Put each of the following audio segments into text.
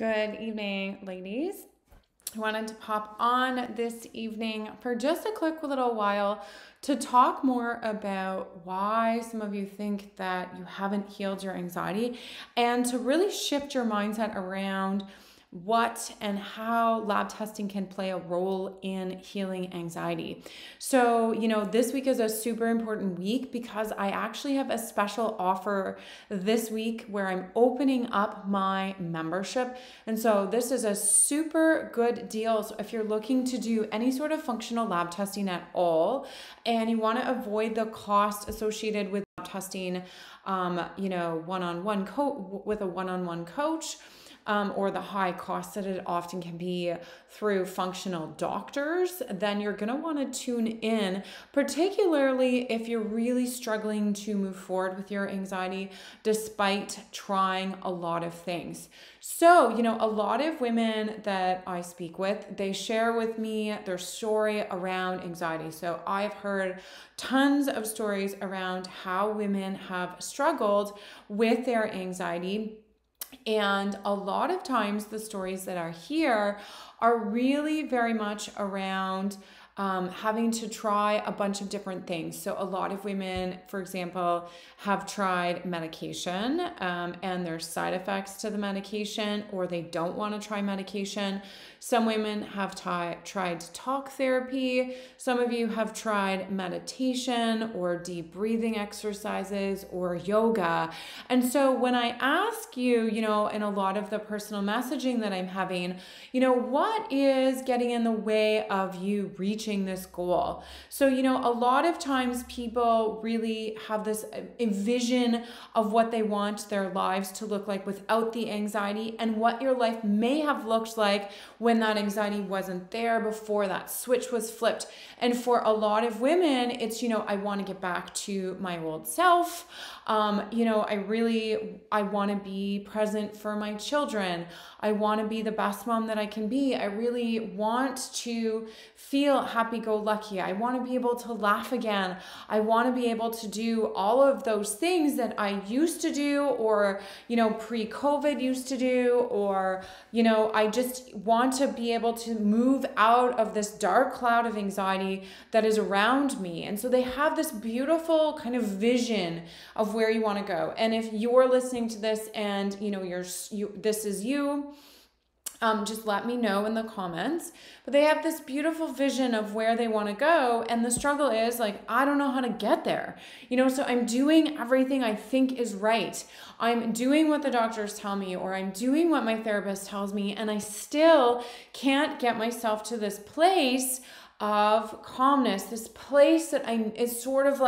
Good evening, ladies. I wanted to pop on this evening for just a quick little while to talk more about why some of you think that you haven't healed your anxiety and to really shift your mindset around what and how lab testing can play a role in healing anxiety. So, this week is a super important week because I actually have a special offer this week where I'm opening up my membership. And so this is a super good deal. So if you're looking to do any sort of functional lab testing at all, and you want to avoid the cost associated with lab testing, one-on-one with a one-on-one coach, or the high cost that it often can be through functional doctors, then you're going to want to tune in, particularly if you're really struggling to move forward with your anxiety despite trying a lot of things. So, a lot of women that I speak with, they share with me their story around anxiety. So I've heard tons of stories around how women have struggled with their anxiety. And a lot of times the stories that are here are really very much around having to try a bunch of different things. So a lot of women, for example, have tried medication and there's side effects to the medication, or they don't want to try medication. Some women have tried talk therapy. Some of you have tried meditation or deep breathing exercises or yoga. And so when I ask you, in a lot of the personal messaging that I'm having, what is getting in the way of you reaching this goal? So, a lot of times people really have this vision of what they want their lives to look like without the anxiety, and what your life may have looked like when that anxiety wasn't there, before that switch was flipped. And for a lot of women, it's, I want to get back to my old self. I want to be present for my children. I want to be the best mom that I can be. I really want to feel happy-go-lucky. I want to be able to laugh again. I want to be able to do all of those things that I used to do, or, pre-COVID used to do, or, I just want to be able to move out of this dark cloud of anxiety that is around me. And so they have this beautiful kind of vision of where you want to go. And if you're listening to this and, this is you, just let me know in the comments. But they have this beautiful vision of where they want to go. And the struggle is I don't know how to get there. So I'm doing everything I think is right. I'm doing what the doctors tell me, or I'm doing what my therapist tells me. And I still can't get myself to this place of calmness, this place that is sort of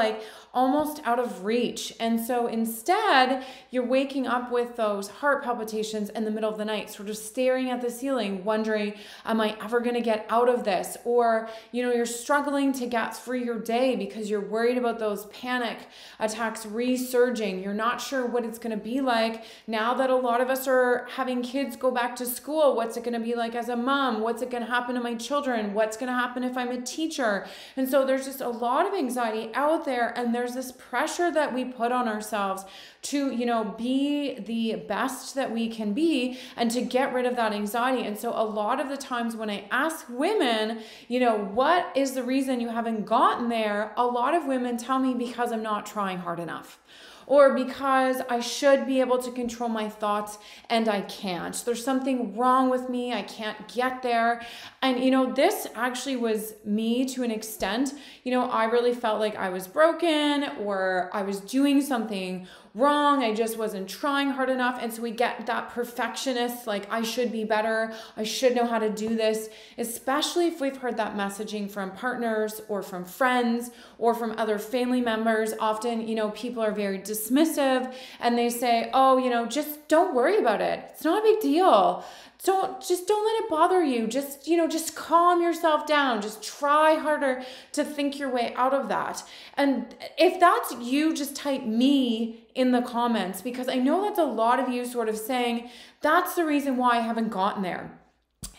almost out of reach. And so instead, you're waking up with those heart palpitations in the middle of the night, sort of staring at the ceiling, wondering, am I ever going to get out of this? Or, you're struggling to get through your day because you're worried about those panic attacks resurging. You're not sure what it's going to be like now that a lot of us are having kids go back to school. What's it going to be like as a mom? What's it going to happen to my children? What's going to happen if I'm a teacher? And so there's just a lot of anxiety out there, and there's this pressure that we put on ourselves to, be the best that we can be and to get rid of that anxiety. And so a lot of the times when I ask women, what is the reason you haven't gotten there? A lot of women tell me, because I'm not trying hard enough. Or because I should be able to control my thoughts and I can't. There's something wrong with me. I can't get there. And, this actually was me to an extent. I really felt like I was broken, or I was doing something wrong. I just wasn't trying hard enough. And so we get that perfectionist, I should be better. I should know how to do this, especially if we've heard that messaging from partners or from friends or from other family members. Often, people are very dismissive and they say, oh, just don't worry about it. It's not a big deal. Don't let it bother you. Just calm yourself down. Just try harder to think your way out of that. And if that's you, just type me in the comments, because I know that's a lot of you sort of saying, that's the reason why I haven't gotten there.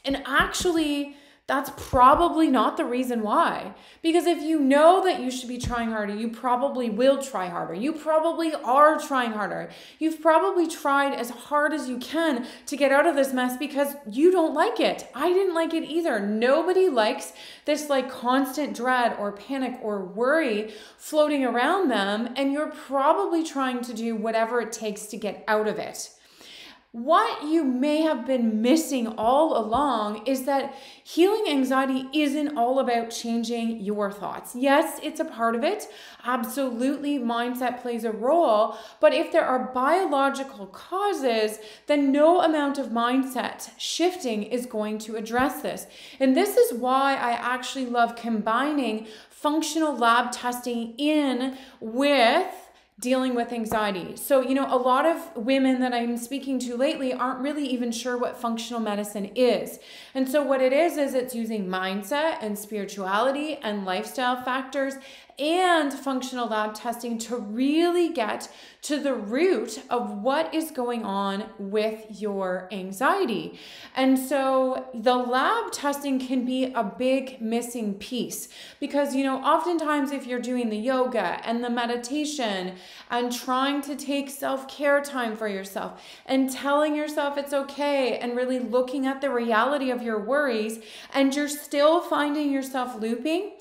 And actually, that's probably not the reason why. Because if you know that you should be trying harder, you probably will try harder. You probably are trying harder. You've probably tried as hard as you can to get out of this mess because you don't like it. I didn't like it either. Nobody likes this like constant dread or panic or worry floating around them, and you're probably trying to do whatever it takes to get out of it. What you may have been missing all along is that healing anxiety isn't all about changing your thoughts. Yes, it's a part of it. Absolutely, mindset plays a role. But if there are biological causes, then no amount of mindset shifting is going to address this. And this is why I actually love combining functional lab testing in with dealing with anxiety. So, a lot of women that I'm speaking to lately aren't really even sure what functional medicine is. And so what it is it's using mindset and spirituality and lifestyle factors and functional lab testing to really get to the root of what is going on with your anxiety. And so the lab testing can be a big missing piece because, oftentimes if you're doing the yoga and the meditation and trying to take self-care time for yourself and telling yourself it's okay and really looking at the reality of your worries, and you're still finding yourself looping,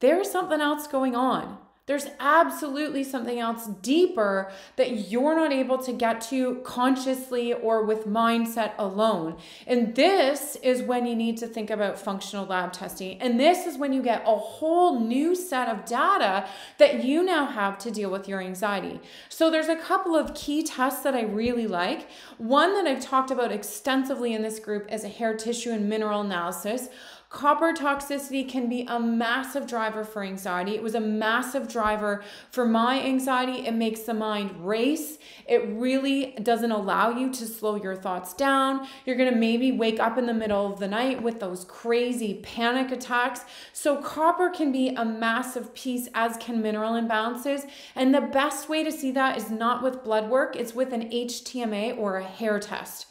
there's something else going on. There's absolutely something else deeper that you're not able to get to consciously or with mindset alone. And this is when you need to think about functional lab testing. And this is when you get a whole new set of data that you now have to deal with your anxiety. So there's a couple of key tests that I really like. One that I've talked about extensively in this group is a hair tissue and mineral analysis. Copper toxicity can be a massive driver for anxiety. It was a massive driver for my anxiety. It makes the mind race. It really doesn't allow you to slow your thoughts down. You're going to maybe wake up in the middle of the night with those crazy panic attacks. So copper can be a massive piece, as can mineral imbalances. And the best way to see that is not with blood work. It's with an HTMA or a hair test.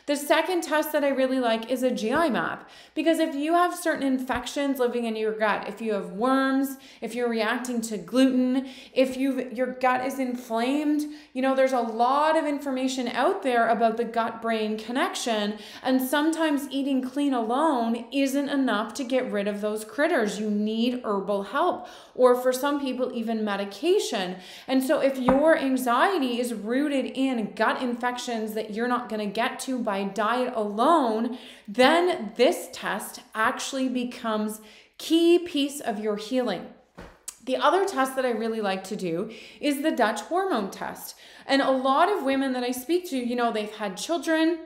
The second test that I really like is a GI map, because if you have certain infections living in your gut, if you have worms, if you're reacting to gluten, if your gut is inflamed, there's a lot of information out there about the gut-brain connection, and sometimes eating clean alone isn't enough to get rid of those critters. You need herbal help, or for some people, even medication. And so if your anxiety is rooted in gut infections that you're not going to get to by diet alone, then this test actually becomes key piece of your healing. The other test that I really like to do is the Dutch hormone test. And a lot of women that I speak to, they've had children,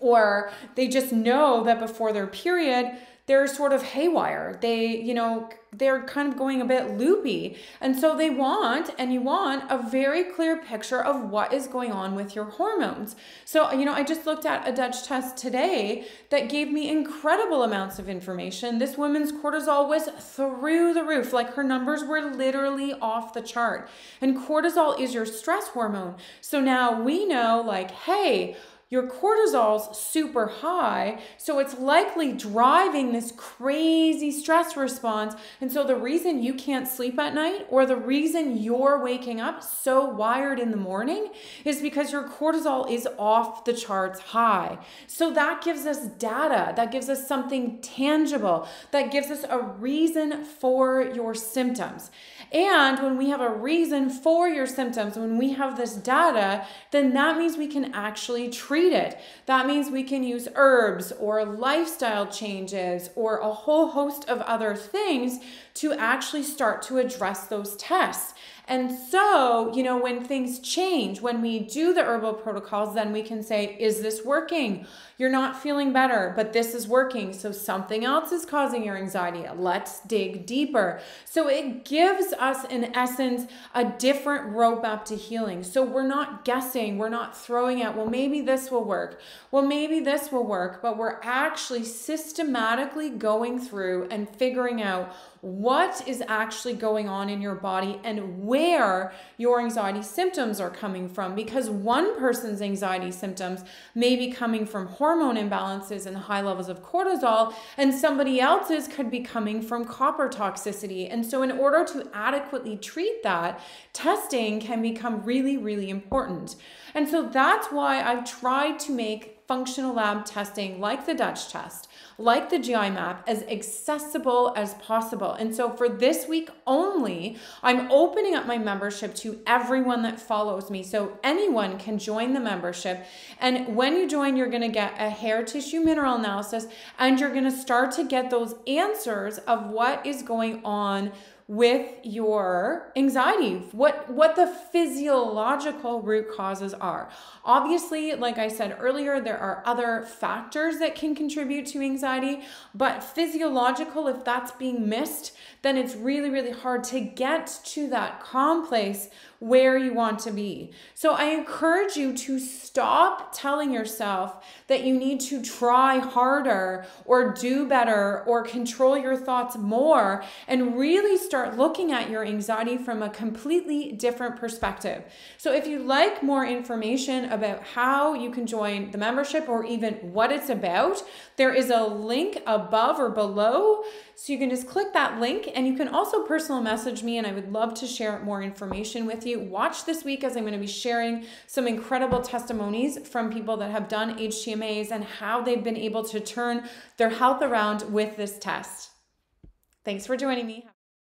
or they just know that before their period, they're sort of haywire. They're kind of going a bit loopy. And so you want a very clear picture of what is going on with your hormones. So, I just looked at a Dutch test today that gave me incredible amounts of information. This woman's cortisol was through the roof. Like, her numbers were literally off the chart. And cortisol is your stress hormone. So now we know, hey, your cortisol's super high, so it's likely driving this crazy stress response. And so the reason you can't sleep at night, or the reason you're waking up so wired in the morning, is because your cortisol is off the charts high. So that gives us data, that gives us something tangible, that gives us a reason for your symptoms. And when we have a reason for your symptoms, when we have this data, then that means we can actually treat it. That means we can use herbs or lifestyle changes or a whole host of other things to actually start to address those tests. And so, when things change, when we do the herbal protocols, then we can say, is this working? You're not feeling better, but this is working. So something else is causing your anxiety. Let's dig deeper. So it gives us, in essence, a different roadmap to healing. So we're not guessing, we're not throwing out, well, maybe this will work. Well, maybe this will work, but we're actually systematically going through and figuring out what is actually going on in your body and where where your anxiety symptoms are coming from, because one person's anxiety symptoms may be coming from hormone imbalances and high levels of cortisol, and somebody else's could be coming from copper toxicity. And so in order to adequately treat that, testing can become really, really important. And so that's why I've tried to make functional lab testing, like the Dutch test, like the GI map, as accessible as possible. And so for this week only, I'm opening up my membership to everyone that follows me. So anyone can join the membership. And when you join, you're going to get a hair tissue mineral analysis, and you're going to start to get those answers of what is going on with your anxiety, what the physiological root causes are. Obviously, like I said earlier, there are other factors that can contribute to anxiety, but physiological, if that's being missed, then it's really, really hard to get to that calm place where you want to be. So I encourage you to stop telling yourself that you need to try harder or do better or control your thoughts more, and really start looking at your anxiety from a completely different perspective. So if you'd like more information about how you can join the membership, or even what it's about, there is a link above or below. So you can just click that link, and you can also personal message me, and I would love to share more information with you. Watch this week, as I'm going to be sharing some incredible testimonies from people that have done HTMAs and how they've been able to turn their health around with this test. Thanks for joining me.